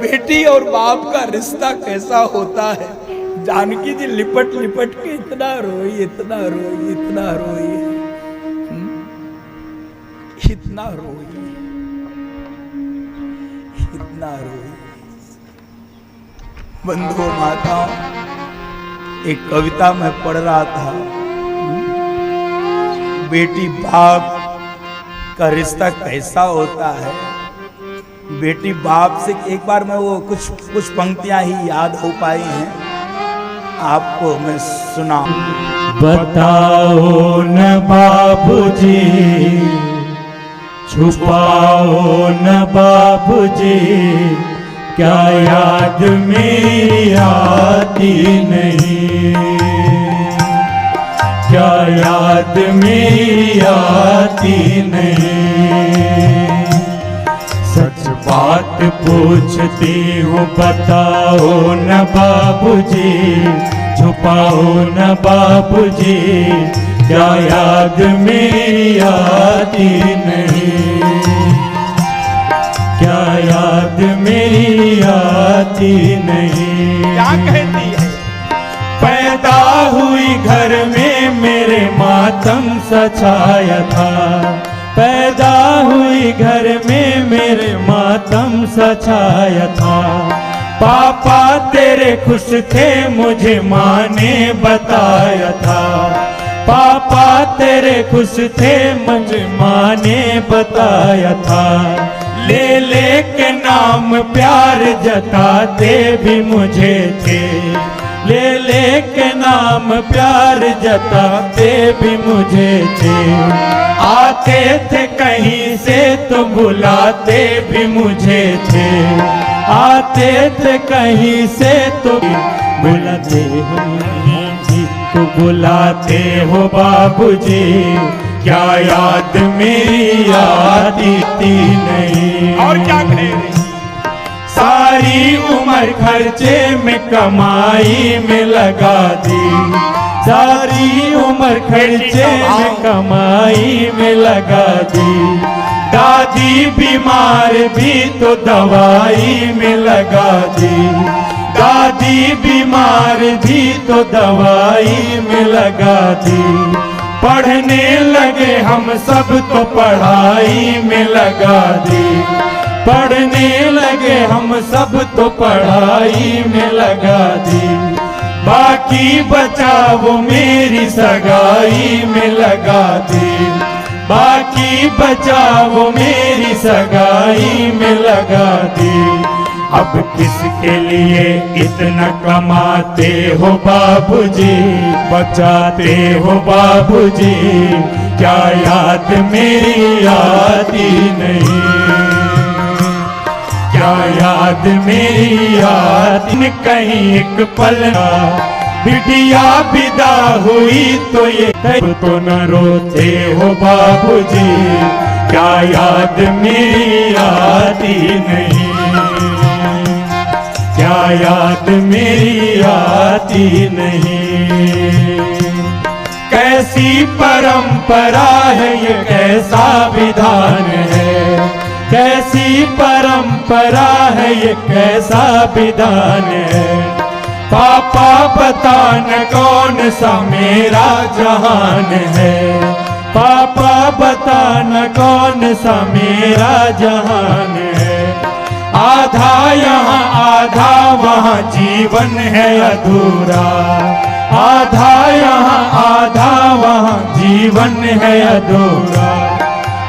बेटी और बाप का रिश्ता कैसा होता है। जानकी जी लिपट लिपट के इतना रोई, इतना रोई, इतना रोई, इतना रोई, इतना रोई। बंधुओं माताओं, एक कविता में पढ़ रहा था, बेटी बाप का रिश्ता कैसा होता है। बेटी बाप से, एक बार मैं वो कुछ पंक्तियां ही याद हो पाई हैं, आपको मैं सुना। बताओ न बाबूजी, छुपाओ न बाबूजी, क्या याद मेरी आती नहीं, क्या याद मेरी आती नहीं। सच बात पूछती हूँ, बताओ न बाबूजी, छुपाओ न बाबूजी, क्या याद मेरी आती नहीं, क्या याद मेरी आती नहीं। क्या कहती है? पैदा हुई घर में मेरे मातम सछाया था, पैदा हुई घर में मेरे मातम सछाया था। पापा तेरे खुश थे मुझे माँ ने बताया था, पापा तेरे खुश थे मुझे माँ ने बताया था। ले ले के नाम प्यार जताते भी मुझे थे, ले ले के नाम प्यार जताते भी मुझे थे। आते थे कहीं से तो बुलाते भी मुझे थे, आते थे कहीं से तो बुलाते हो जी, तो बुलाते हो बाबूजी, क्या याद मेरी आती नहीं। और क्या कहे? सारी उम्र खर्चे में कमाई में लगा दी, सारी उम्र खर्चे में कमाई में लगा दी। दादी बीमार भी तो दवाई में लगा दी, दादी बीमार भी तो दवाई में लगा दी। पढ़ने लगे हम सब तो पढ़ाई में लगा दी, पढ़ने लगे हम सब तो पढ़ाई में लगा दी। बाकी बचा वो मेरी सगाई में लगा दी, बाकी बचा वो मेरी सगाई में लगा दी। अब किसके लिए इतना कमाते हो बाबूजी, बचाते हो बाबूजी, क्या याद मेरी आती नहीं, क्या याद मेरी आती कहीं एक पल बिटिया विदा हुई तो ये तो न रोते हो बाबूजी, क्या याद मेरी आती नहीं, क्या याद मेरी आती नहीं। कैसी परंपरा है ये, कैसा विधान है, कैसी परंपरा है ये, कैसा विधान है। पापा बताना कौन सा मेरा जहान है, पापा बताना कौन सा मेरा जहान है। आधा यहाँ आधा वहाँ जीवन है अधूरा, आधा यहाँ आधा वहाँ जीवन है अधूरा।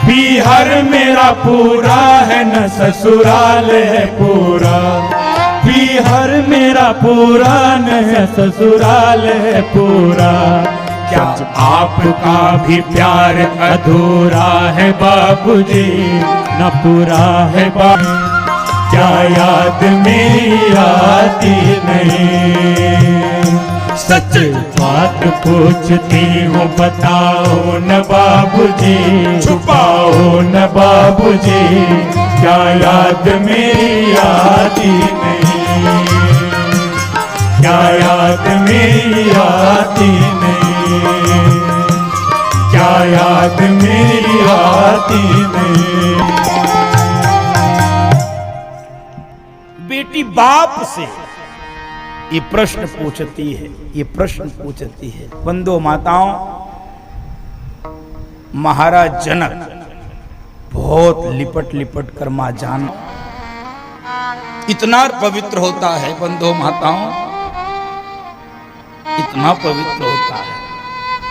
बिहार मेरा पूरा है न ससुराल है पूरा, बिहार मेरा पूरा न है ससुराल है पूरा। क्या आपका भी प्यार अधूरा है बाबूजी, न पूरा है बाबू, क्या याद मेरी आती नहीं। सच बात पूछती हूँ बताओ न बाबूजी, छुपाओ न बाबूजी, क्या याद मेरी आती नहीं, क्या याद मेरी आती नहीं, क्या याद मेरी आती नहीं। बेटी बाप से ये प्रश्न पूछती है, ये प्रश्न पूछती है। बंधु माताओं, महाराज जनक बहुत लिपट लिपट कर मां जान इतना पवित्र होता है। बंधु माताओं, इतना पवित्र होता है।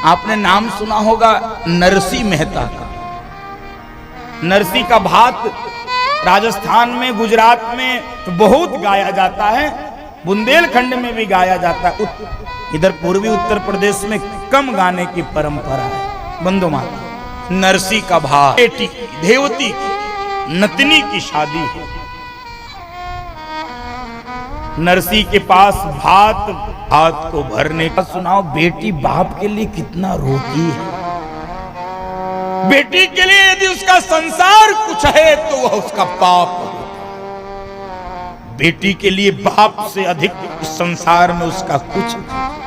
आपने नाम सुना होगा नरसी मेहता का। नरसी का भात राजस्थान में, गुजरात में तो बहुत गाया जाता है, बुंदेलखंड में भी गाया जाता है। इधर पूर्वी उत्तर प्रदेश में कम गाने की परंपरा है। बंधु माता, नरसी का भात, बेटी देवती की नतनी की शादी है। नरसी के पास भात को भरने का सुनाओ। बेटी बाप के लिए कितना रोती है। बेटी के लिए यदि उसका संसार कुछ है तो वह उसका पाप होता। बेटी के लिए बाप से अधिक इस संसार में उसका कुछ नहीं।